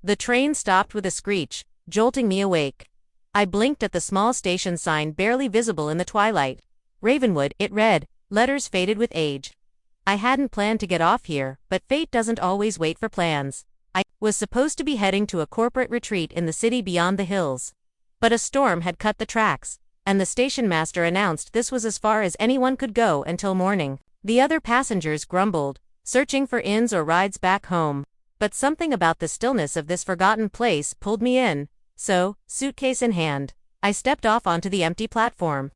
The train stopped with a screech, jolting me awake. I blinked at the small station sign barely visible in the twilight. Ravenwood, it read, letters faded with age. I hadn't planned to get off here, but fate doesn't always wait for plans. I was supposed to be heading to a corporate retreat in the city beyond the hills. But a storm had cut the tracks, and the station master announced this was as far as anyone could go until morning. The other passengers grumbled, searching for inns or rides back home. But something about the stillness of this forgotten place pulled me in, so, suitcase in hand, I stepped off onto the empty platform.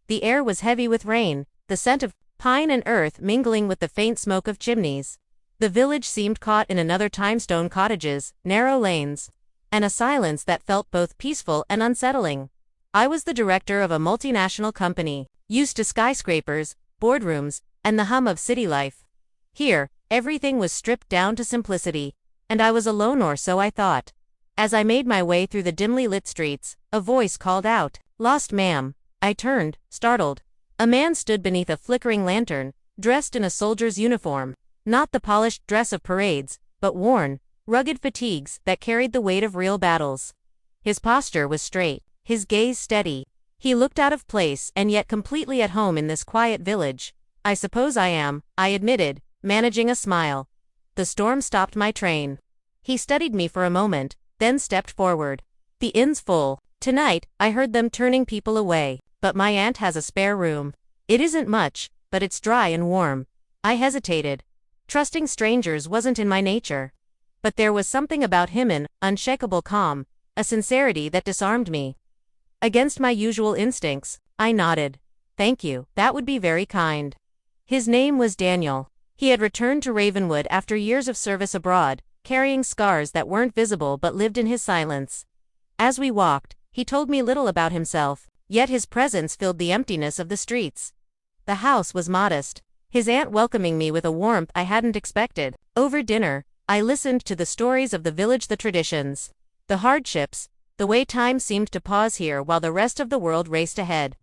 The air was heavy with rain, the scent of pine and earth mingling with the faint smoke of chimneys. The village seemed caught in another time, stone cottages, narrow lanes, and a silence that felt both peaceful and unsettling. I was the director of a multinational company, used to skyscrapers, boardrooms, and the hum of city life. Here, everything was stripped down to simplicity, and I was alone, or so I thought. As I made my way through the dimly lit streets, a voice called out, "Lost, ma'am." I turned, startled. A man stood beneath a flickering lantern, dressed in a soldier's uniform, not the polished dress of parades, but worn, rugged fatigues that carried the weight of real battles. His posture was straight, his gaze steady. He looked out of place and yet completely at home in this quiet village. "I suppose I am," I admitted, managing a smile. "The storm stopped my train." He studied me for a moment, then stepped forward. "The inn's full. Tonight, I heard them turning people away, but my aunt has a spare room. It isn't much, but it's dry and warm." I hesitated. Trusting strangers wasn't in my nature. But there was something about him, an unshakable calm, a sincerity that disarmed me. Against my usual instincts, I nodded. "Thank you, that would be very kind." His name was Daniel. He had returned to Ravenwood after years of service abroad, carrying scars that weren't visible but lived in his silence. As we walked, he told me little about himself, yet his presence filled the emptiness of the streets. The house was modest, his aunt welcoming me with a warmth I hadn't expected. Over dinner, I listened to the stories of the village, the traditions, the hardships, the way time seemed to pause here while the rest of the world raced ahead.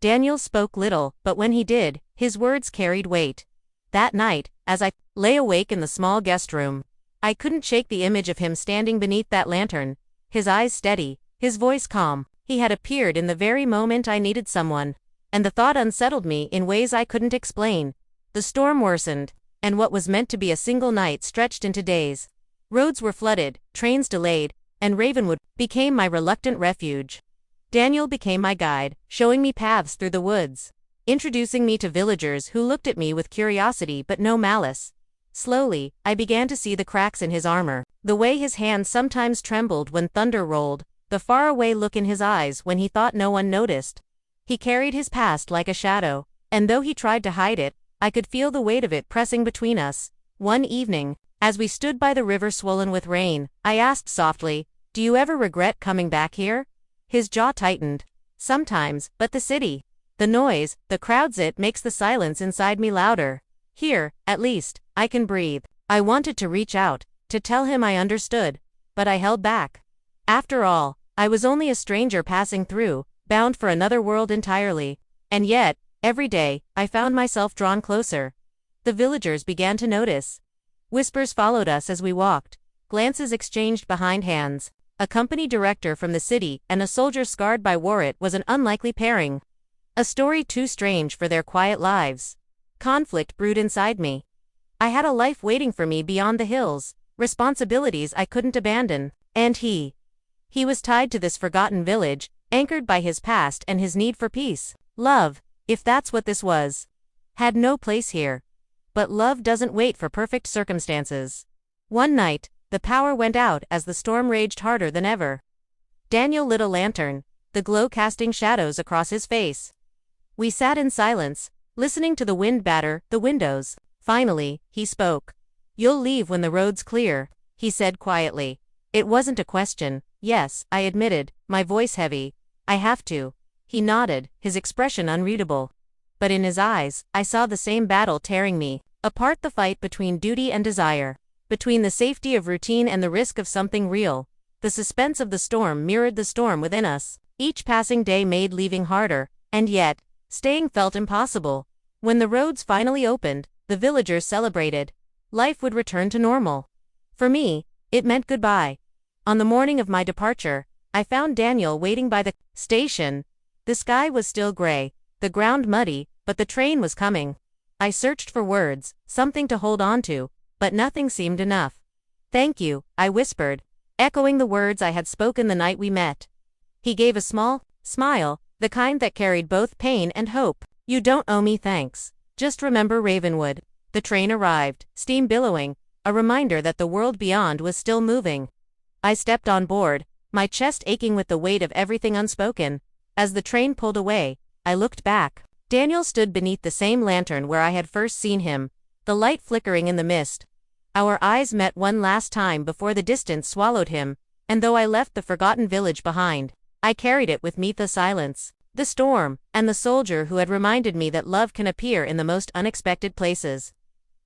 Daniel spoke little, but when he did, his words carried weight. That night, as I lay awake in the small guest room, I couldn't shake the image of him standing beneath that lantern, his eyes steady, his voice calm. He had appeared in the very moment I needed someone, and the thought unsettled me in ways I couldn't explain. The storm worsened, and what was meant to be a single night stretched into days. Roads were flooded, trains delayed, and Ravenwood became my reluctant refuge. Daniel became my guide, showing me paths through the woods, introducing me to villagers who looked at me with curiosity but no malice. Slowly, I began to see the cracks in his armor, the way his hands sometimes trembled when thunder rolled, the faraway look in his eyes when he thought no one noticed. He carried his past like a shadow, and though he tried to hide it, I could feel the weight of it pressing between us. One evening, as we stood by the river swollen with rain, I asked softly, "Do you ever regret coming back here?" His jaw tightened. "Sometimes, but the city, the noise, the crowds, it makes the silence inside me louder. Here, at least, I can breathe." I wanted to reach out, to tell him I understood, but I held back. After all, I was only a stranger passing through, bound for another world entirely. And yet, every day, I found myself drawn closer. The villagers began to notice. Whispers followed us as we walked, glances exchanged behind hands. A company director from the city and a soldier scarred by war, it was an unlikely pairing. A story too strange for their quiet lives. Conflict brewed inside me. I had a life waiting for me beyond the hills, responsibilities I couldn't abandon, and he was tied to this forgotten village, anchored by his past and his need for peace. Love, if that's what this was, had no place here. But love doesn't wait for perfect circumstances. One night, the power went out as the storm raged harder than ever. Daniel lit a lantern, the glow casting shadows across his face. We sat in silence, listening to the wind batter the windows. Finally, he spoke. "You'll leave when the road's clear," he said quietly. It wasn't a question. "Yes," I admitted, my voice heavy. "I have to." He nodded, his expression unreadable. But in his eyes, I saw the same battle tearing me apart, the fight between duty and desire, between the safety of routine and the risk of something real. The suspense of the storm mirrored the storm within us. Each passing day made leaving harder, and yet, staying felt impossible. When the roads finally opened, the villagers celebrated. Life would return to normal. For me, it meant goodbye. On the morning of my departure, I found Daniel waiting by the station. The sky was still gray, the ground muddy, but the train was coming. I searched for words, something to hold on to, but nothing seemed enough. "Thank you," I whispered, echoing the words I had spoken the night we met. He gave a small smile, the kind that carried both pain and hope. "You don't owe me thanks. Just remember Ravenwood." The train arrived, steam billowing, a reminder that the world beyond was still moving. I stepped on board, my chest aching with the weight of everything unspoken. As the train pulled away, I looked back. Daniel stood beneath the same lantern where I had first seen him, the light flickering in the mist. Our eyes met one last time before the distance swallowed him, and though I left the forgotten village behind, I carried it with me the silence, the storm, and the soldier who had reminded me that love can appear in the most unexpected places.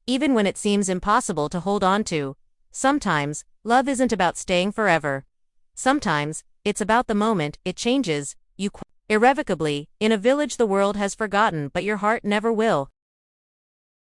Even when it seems impossible to hold on to, sometimes, love isn't about staying forever. Sometimes, it's about the moment it changes you irrevocably. In a village the world has forgotten, but your heart never will.